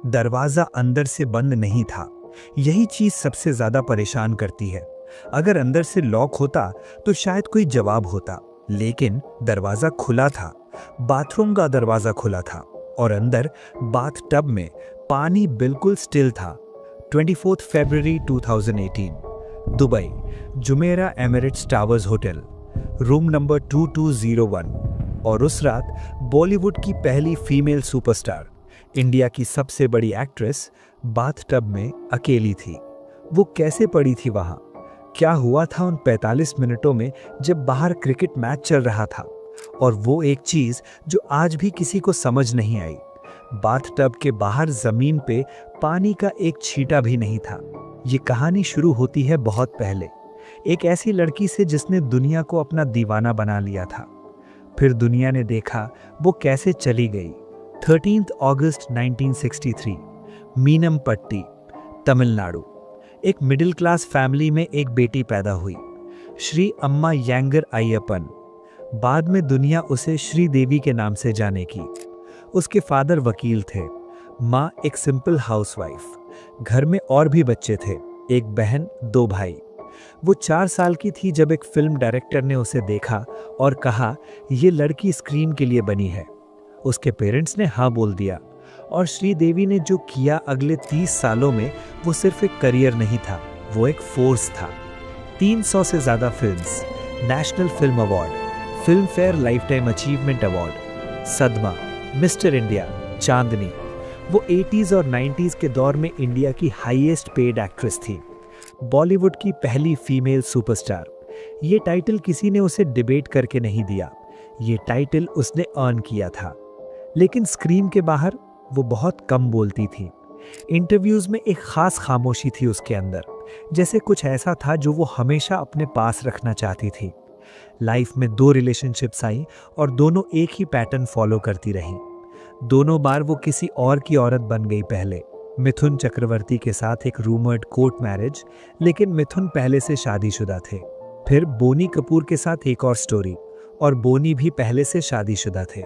दरवाजा अंदर से बंद नहीं था। यही चीज सबसे ज्यादा परेशान करती है। अगर अंदर से लॉक होता तो शायद कोई जवाब होता, लेकिन दरवाजा खुला था। बाथरूम का दरवाजा खुला था और अंदर बाथ टब में पानी बिल्कुल स्टिल था। 24 फरवरी 2018, Dubai, Jumeirah Emirates towers hotel, room number 2201। और उस रात बॉलीवुड की पहली फीमेल सुपरस्टार, इंडिया की सबसे बड़ी एक्ट्रेस, बाथटब में अकेली थी। वो कैसे पड़ी थी वहां? क्या हुआ था उन 45 मिनटों में जब बाहर क्रिकेट मैच चल रहा था? और वो एक चीज जो आज भी किसी को समझ नहीं आई, बाथटब के बाहर जमीन पे पानी का एक छींटा भी नहीं था। ये कहानी शुरू होती है बहुत पहले, एक ऐसी लड़की से जिसने दुनिया को अपना दीवाना बना लिया था। फिर दुनिया ने देखा वो कैसे चली गई। 13 अगस्त 1963, मीनमपट्टी, तमिलनाडु। एक मिडिल क्लास फैमिली में एक बेटी पैदा हुई, श्री अम्मा यांगर अय्यप्पन। बाद में दुनिया उसे श्रीदेवी के नाम से जानेगी। उसके फादर वकील थे, माँ एक सिंपल हाउसवाइफ। घर में और भी बच्चे थे, एक बहन, 2 भाई। वो 4 साल की थी जब एक फिल्म डायरेक्टर ने उसे देखा और कहा, ये लड़की स्क्रीन के लिए बनी है। उसके पेरेंट्स ने हाँ बोल दिया और श्रीदेवी ने जो किया अगले 30 सालों में, वो सिर्फ एक करियर नहीं था, वो एक फोर्स था। 300 से ज़्यादा films, national film award, film fair life time achievement award, सदमा, मिस्टर इंडिया, चांदनी। वो 80s और 90s के दौर में इंडिया की हाईएस्ट पेड एक्ट्रेस थी, बॉलीवुड की पहली फीमेल सुपरस्टार। ये टाइटल किसी ने उसे डिबेट करके नहीं दिया, ये टाइटल उसने अर्न किया था। लेकिन स्क्रीन के बाहर वो बहुत कम बोलती थी। इंटरव्यूज में एक खास खामोशी थी उसके अंदर, जैसे कुछ ऐसा था जो वो हमेशा अपने पास रखना चाहती थी। लाइफ में 2 रिलेशनशिप्स आई और दोनों एक ही पैटर्न फॉलो करती रहीं। दोनों बार वो किसी और की औरत बन गई। पहले मिथुन चक्रवर्ती के साथ एक रूमर्ड कोर्ट मैरिज, लेकिन मिथुन पहले से शादीशुदा थे। फिर बोनी कपूर के साथ एक और स्टोरी, और बोनी भी पहले से शादीशुदा थे।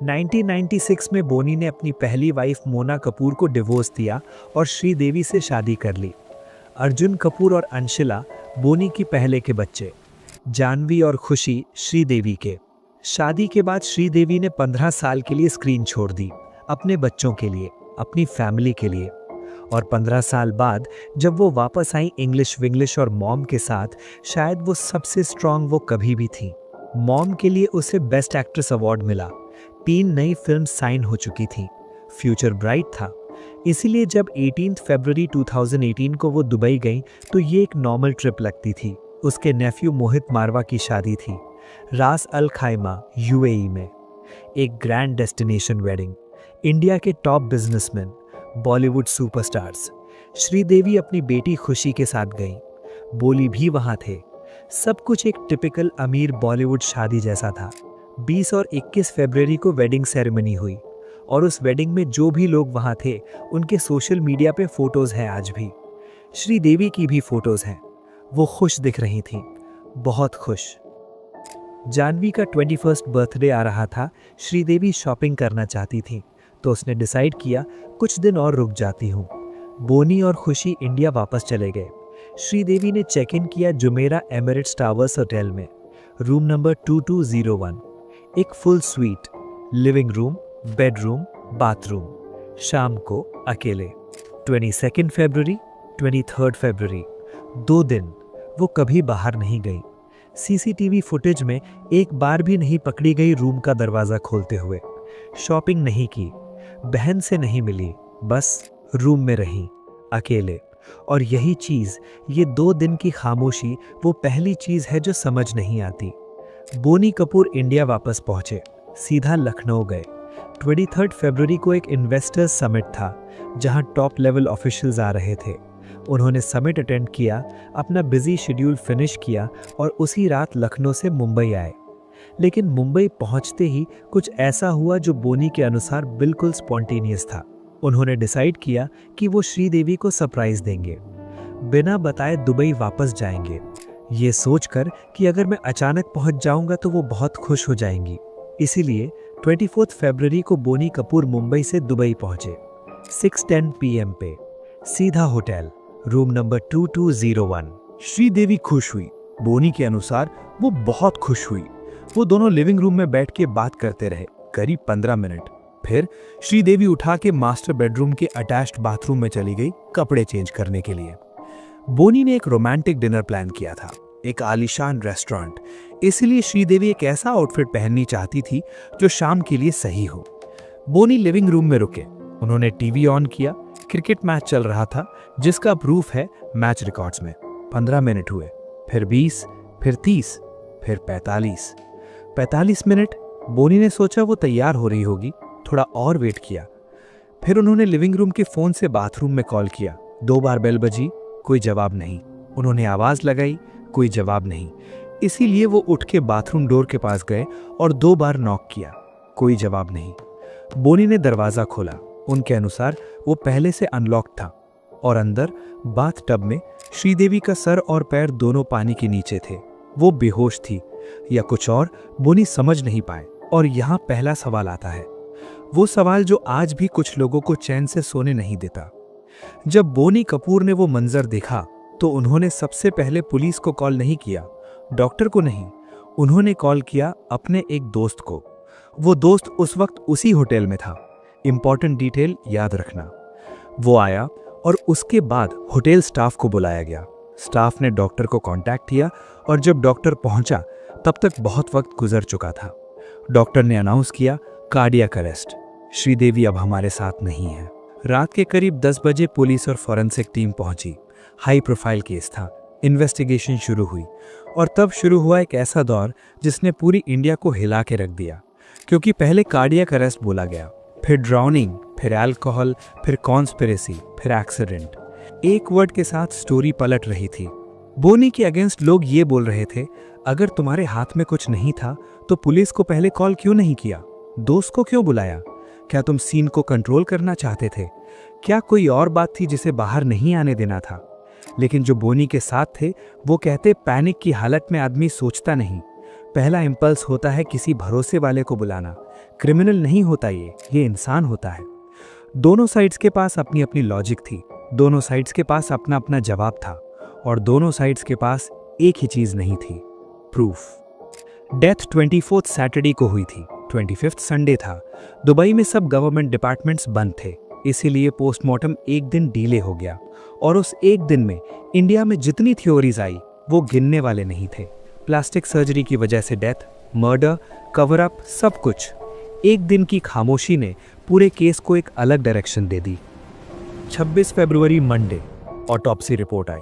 1996 में बोनी ने अपनी पहली वाइफ मोना कपूर को डिवोर्स दिया और श्रीदेवी से शादी कर ली। अर्जुन कपूर और अंशिला बोनी की पहले के बच्चे, जानवी और खुशी श्रीदेवी के। शादी के बाद श्रीदेवी ने 15 साल के लिए स्क्रीन छोड़ दी, अपने बच्चों के लिए, अपनी फैमिली के लिए। और 15 साल बाद जब वो वापस आई इंग्लिश विंग्लिश और मॉम के साथ, शायद वो सबसे स्ट्रांग वो कभी भी थी। मॉम के लिए उसे बेस्ट एक्ट्रेस अवार्ड मिला। 3 नई फिल्म साइन हो चुकी थी, फ्यूचर ब्राइट था। इसीलिए जब 18 फरवरी 2018 को वो दुबई गई तो ये एक नॉर्मल ट्रिप लगती थी। उसके नेफ्यू मोहित मारवा की शादी थी, रास अल खाइमा, यूएई में। एक ग्रैंड डेस्टिनेशन वेडिंग, इंडिया के top businessman, Bollywood superstars. Sridevi अपनी बेटी खुशी के साथ गई, बोली भी वहां थे। सब कुछ एक टिपिकल अमीर बॉलीवुड शादी जैसा था। 20 और 21 फरवरी को वेडिंग सेरेमनी हुई और उस वेडिंग में जो भी लोग वहां थे उनके सोशल मीडिया पे फोटोज हैं आज भी। श्रीदेवी की भी फोटोज हैं। वो खुश दिख रही थी, बहुत खुश। जानवी का 21st बर्थडे आ रहा था। श्रीदेवी शॉपिंग करना चाहती थी तो उसने डिसाइड किया कुछ दिन और रुक जाती हूँ। बोनी और खुशी इंडिया वापस चले गए। श्रीदेवी ने चेक इन किया जुमेरा एमिरेट्स टावर्स होटल में, रूम नंबर 2201। एक full sweet, living room, bedroom, bathroom. शाम को अकेले। 22 फरवरी, 23 फरवरी, 2 दिन वो कभी बाहर नहीं गई। सीसीटीवी फुटेज में एक बार भी नहीं पकड़ी गई रूम का दरवाजा खोलते हुए। शॉपिंग नहीं की, बहन से नहीं मिली, बस रूम में रही अकेले। और यही चीज, ये 2 दिन की खामोशी, वो पहली चीज है जो समझ नहीं आती। बोनी कपूर इंडिया वापस पहुंचे, सीधा लखनऊ गए। 23 फरवरी को एक इन्वेस्टर्स समिट था जहां टॉप लेवल ऑफिशियल्स आ रहे थे। उन्होंने समिट अटेंड किया, अपना बिजी शेड्यूल फिनिश किया और उसी रात लखनऊ से मुंबई आए। लेकिन मुंबई पहुंचते ही कुछ ऐसा हुआ जो बोनी के अनुसार बिल्कुल स्पॉन्टेनियस था। उन्होंने डिसाइड किया कि वो श्रीदेवी को सरप्राइज देंगे, बिना बताए दुबई वापस जाएंगे, ये सोचकर कि अगर मैं अचानक पहुंच जाऊंगा तो वो बहुत खुश हो जाएंगी। इसीलिए 24 फरवरी को बोनी कपूर मुंबई से दुबई पहुंचे। 6:10 PM पे सीधा होटल, रूम नंबर 2201। श्रीदेवी खुश हुई। बोनी के अनुसार वो बहुत खुश हुई। वो दोनों लिविंग रूम में बैठ के बात करते रहे करीब 15 मिनट। फिर श्रीदेवी उठा के मास्टर बेडरूम के अटैच्ड बाथरूम में चली गई कपड़े चेंज करने के लिए। बोनी ने एक रोमांटिक डिनर प्लान किया था, एक आलीशान रेस्टोरेंट। इसलिए श्रीदेवी एक ऐसा आउटफिट पहननी चाहती थी जो शाम के लिए सही हो। बोनी लिविंग रूम में रुके। उन्होंने टीवी ऑन किया। क्रिकेट मैच चल रहा था जिसका प्रूफ है मैच रिकॉर्ड्स में। 15 मिनट हुए, फिर 20, फिर 30, फिर 45 मिनट। बोनी ने सोचा वो तैयार हो रही होगी, थोड़ा और वेट किया। फिर उन्होंने लिविंग रूम के फोन से बाथरूम में कॉल किया। 2 बार बेल बजी, कोई जवाब नहीं। उन्होंने आवाज लगाई, कोई जवाब नहीं। इसीलिए वो उठ के बाथरूम डोर के पास गए और 2 बार नॉक किया, कोई जवाब नहीं। बोनी ने दरवाजा खोला। उनके अनुसार वो पहले से अनलॉक था और अंदर बाथ टब में श्रीदेवी का सर और पैर दोनों पानी के नीचे थे। वो बेहोश थी या कुछ और, बोनी समझ नहीं पाए। और यहाँ पहला सवाल आता है, वो सवाल जो आज भी कुछ लोगों को चैन से सोने नहीं देता। जब बोनी कपूर ने वो मंजर देखा तो उन्होंने सबसे पहले पुलिस को कॉल नहीं किया, डॉक्टर को नहीं। उन्होंने कॉल किया अपने एक दोस्त को। वो दोस्त उस वक्त उसी होटल में था। इंपॉर्टेंट डिटेल याद रखना। वो आया और उसके बाद होटल स्टाफ को बुलाया गया। स्टाफ ने डॉक्टर को कांटेक्ट किया और जब डॉक्टर पहुंचा तब तक बहुत वक्त गुजर चुका था। डॉक्टर ने अनाउंस किया, कार्डियक अरेस्ट। श्रीदेवी अब हमारे साथ नहीं है। रात के करीब 10 बजे पुलिस और फॉरेंसिक टीम पहुंची। हाई प्रोफाइल केस था। इन्वेस्टिगेशन शुरू हुई और तब शुरू हुआ एक ऐसा दौर जिसने पूरी इंडिया को हिला के रख दिया। क्योंकि पहले कार्डियक अरेस्ट बोला गया, फिर ड्राउनिंग, फिर अल्कोहल, फिर कॉन्स्पिरेसी, फिर एक्सीडेंट। एक वर्ड के साथ स्टोरी पलट रही थी। बोनी के अगेंस्ट लोग ये बोल रहे थे, अगर तुम्हारे हाथ में कुछ नहीं था तो पुलिस को पहले कॉल क्यों नहीं किया? दोस्त को क्यों बुलाया? क्या तुम सीन को कंट्रोल करना चाहते थे? क्या कोई और बात थी जिसे बाहर नहीं आने देना था? लेकिन जो बोनी के साथ थे वो कहते, पैनिक की हालत में आदमी सोचता नहीं। पहला इंपल्स होता है किसी भरोसे वाले को बुलाना। क्रिमिनल नहीं होता ये इंसान होता है। दोनों साइड्स के पास अपनी अपनी लॉजिक थी। दोनों साइड्स के पास अपना अपना जवाब था और दोनों साइड्स के पास एक ही चीज नहीं थी, प्रूफ। डेथ 24 सैटरडे को हुई थी, 25 संडे था। दुबई में सब गवर्नमेंट डिपार्टमेंट्स बंद थे, इसीलिए पोस्टमार्टम एक दिन डिले हो गया। और उस एक दिन में इंडिया में जितनी थ्योरीज आई वो गिनने वाले नहीं थे। प्लास्टिक सर्जरी की वजह से डेथ, मर्डर, कवर अप, सब कुछ। एक दिन की खामोशी ने पूरे केस को एक अलग डायरेक्शन दे दी। 26 फरवरी मंडे ऑटोप्सी रिपोर्ट आई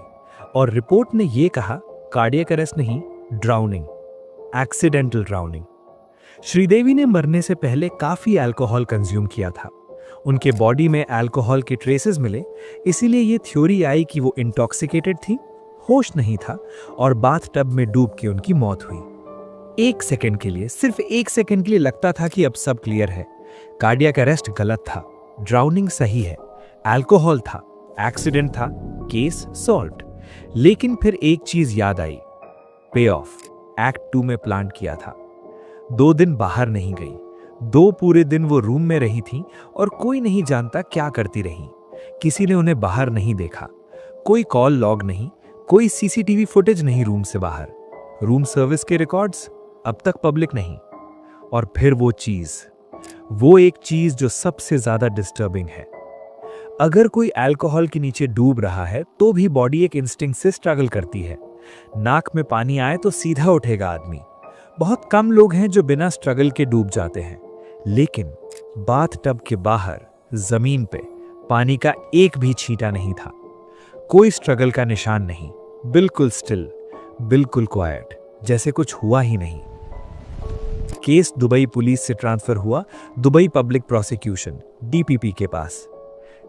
और रिपोर्ट ने यह कहा, कार्डियक अरेस्ट नहीं, ड्राउनिंग, एक्सीडेंटल ड्राउनिंग। श्रीदेवी ने मरने से पहले काफी अल्कोहल कंज्यूम किया था। उनके बॉडी में अल्कोहल के ट्रेसेस मिले, इसीलिए ये थ्योरी आई कि वो इंटॉक्सिकेटेड थी, होश नहीं था और बाथ टब में डूब के उनकी मौत हुई। एक सेकंड के लिए, सिर्फ एक सेकंड के लिए लगता था कि अब सब क्लियर है। कार्डियक अरेस्ट गलत था, ड्राउनिंग सही है, अल्कोहल था, एक्सीडेंट था, केस सॉल्व्ड। लेकिन फिर एक चीज याद आई, पे ऑफ। एक्ट 2 में प्लान किया था। 2 दिन बाहर नहीं गई, 2 पूरे दिन वो रूम में रही थी और कोई नहीं जानता क्या करती रही। किसी ने उन्हें बाहर नहीं देखा, कोई कॉल लॉग नहीं, कोई सीसीटीवी फुटेज नहीं रूम से बाहर। रूम सर्विस के रिकॉर्ड्स अब तक पब्लिक नहीं। और फिर वो एक चीज जो सबसे ज्यादा डिस्टर्बिंग है। अगर कोई अल्कोहल के नीचे डूब रहा है तो भी बॉडी एक इंस्टिंक्ट से स्ट्रगल करती है। नाक में पानी आए तो सीधा उठेगा आदमी। बहुत कम लोग हैं जो बिना स्ट्रगल के डूब जाते हैं। लेकिन बाथ टब के बाहर जमीन पे पानी का एक भी छींटा नहीं था। कोई स्ट्रगल का निशान नहीं, बिल्कुल स्टिल, बिल्कुल क्वाइट, जैसे कुछ हुआ ही नहीं। केस दुबई पुलिस से ट्रांसफर हुआ दुबई पब्लिक प्रोसिक्यूशन DPP के पास।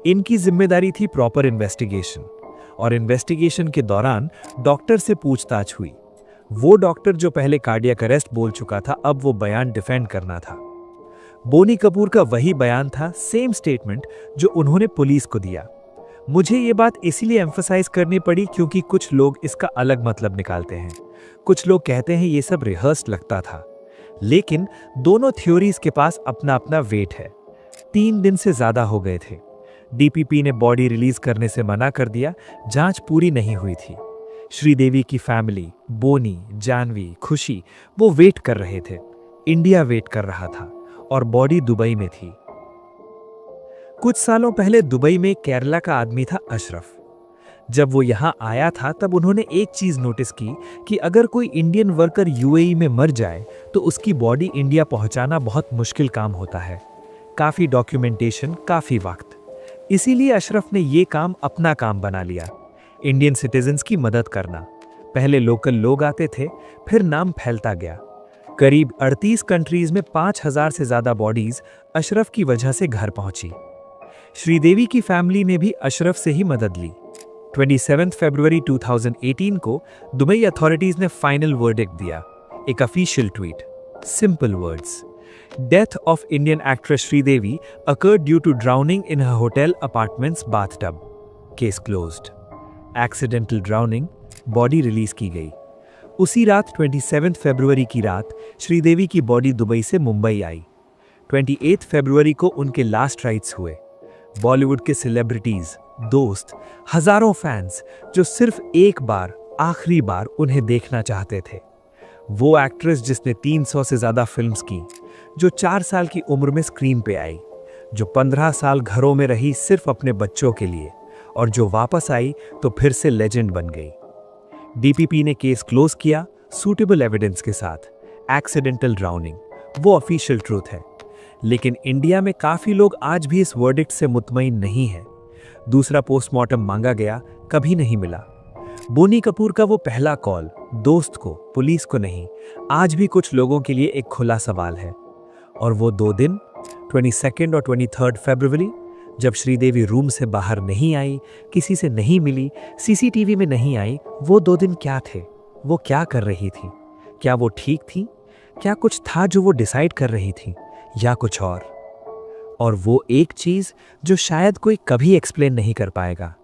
इनकी जिम्मेदारी थी प्रॉपर इन्वेस्टिगेशन और इन्वेस्टिगेशन के दौरान डॉक्टर से पूछताछ हुई। वो डॉक्टर जो पहले कार्डियक अरेस्ट बोल चुका था, अब वो बयान डिफेंड करना था। बोनी कपूर का वही बयान था, सेम स्टेटमेंट जो उन्होंने पुलिस को दिया। मुझे ये बात इसीलिए एम्फसाइज करनी पड़ी क्योंकि कुछ लोग इसका अलग मतलब निकालते हैं। कुछ लोग कहते हैं ये सब रिहर्स्ड लगता था, लेकिन दोनों थ्योरीज के पास अपना अपना वेट है। 3 दिन से ज्यादा हो गए थे। डीपीपी ने बॉडी रिलीज करने से मना कर दिया, जांच पूरी नहीं हुई थी। श्रीदेवी की फैमिली, बोनी, जानवी, खुशी, वो वेट कर रहे थे। इंडिया वेट कर रहा था और बॉडी दुबई में थी। कुछ सालों पहले दुबई में केरला का आदमी था अशरफ। जब वो यहां आया था तब उन्होंने एक चीज नोटिस की कि अगर कोई इंडियन वर्कर यूएई में मर जाए तो उसकी बॉडी इंडिया पहुंचाना बहुत मुश्किल काम होता है। काफी डॉक्यूमेंटेशन, काफी वक्त। इसीलिए अशरफ ने ये काम अपना काम बना लिया, इंडियन सिटीजन्स की मदद करना। पहले लोकल लोग आते थे, फिर नाम फैलता गया। करीब 38 कंट्रीज में 5000 से ज्यादा बॉडीज अशरफ की वजह से घर पहुंची। श्रीदेवी की फैमिली ने भी अशरफ से ही मदद ली। 27 फरवरी 2018 को दुबई अथॉरिटीज ने फाइनल वर्डिक्ट दिया। एक official tweet, simple words, death of Indian actress Sridevi occurred due to drowning in her hotel apartments bathtub, case closed. Accidental drowning, body release की गई। उसी रात 27 फरवरी की रात श्रीदेवी की बॉडी दुबई से मुंबई आई। 28 फरवरी को उनके लास्ट राइट्स हुए। बॉलीवुड के सेलिब्रिटीज, दोस्त, हजारों फैंस जो सिर्फ एक बार, आखिरी बार उन्हें देखना चाहते थे। वो एक्ट्रेस जिसने 300 से ज्यादा फिल्म्स की, जो 4 साल की उम्र में स्क्रीन पे आई, जो 15 साल घरों में रही सिर्फ अपने बच्चों के लिए, और जो वापस आई तो फिर से लेजेंड बन गई। डीपीपी ने केस क्लोज किया सूटेबल एविडेंस के साथ। एक्सीडेंटल ड्राउनिंग, वो ऑफिशियल ट्रूथ है। लेकिन इंडिया में काफी लोग आज भी इस वर्डिक्ट से मुतमईन नहीं है। दूसरा पोस्टमार्टम मांगा गया, कभी नहीं मिला। बोनी कपूर का वो पहला कॉल, दोस्त को, पुलिस को नहीं, आज भी कुछ लोगों के लिए एक खुला सवाल है। और वो 2 दिन, 22 और 23 फरवरी, जब श्रीदेवी रूम से बाहर नहीं आई, किसी से नहीं मिली, सीसीटीवी में नहीं आई, वो 2 दिन क्या थे? वो क्या कर रही थी? क्या वो ठीक थी? क्या कुछ था जो वो डिसाइड कर रही थी, या कुछ और वो एक चीज जो शायद कोई कभी एक्सप्लेन नहीं कर पाएगा,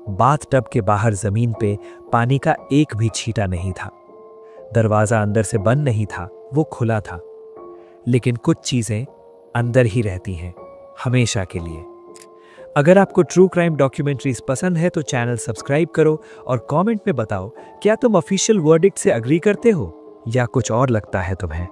बाथटब के बाहर जमीन पे पानी का एक भी छींटा नहीं था। दरवाजा अंदर से बंद नहीं था, वो खुला था। लेकिन कुछ चीजें अंदर ही रहती हैं, हमेशा के लिए। अगर आपको ट्रू क्राइम डॉक्यूमेंट्रीज पसंद है तो चैनल सब्सक्राइब करो और कमेंट में बताओ, क्या तुम ऑफिशियल वर्डिक्ट से अग्री करते हो या कुछ और लगता है तुम्हें।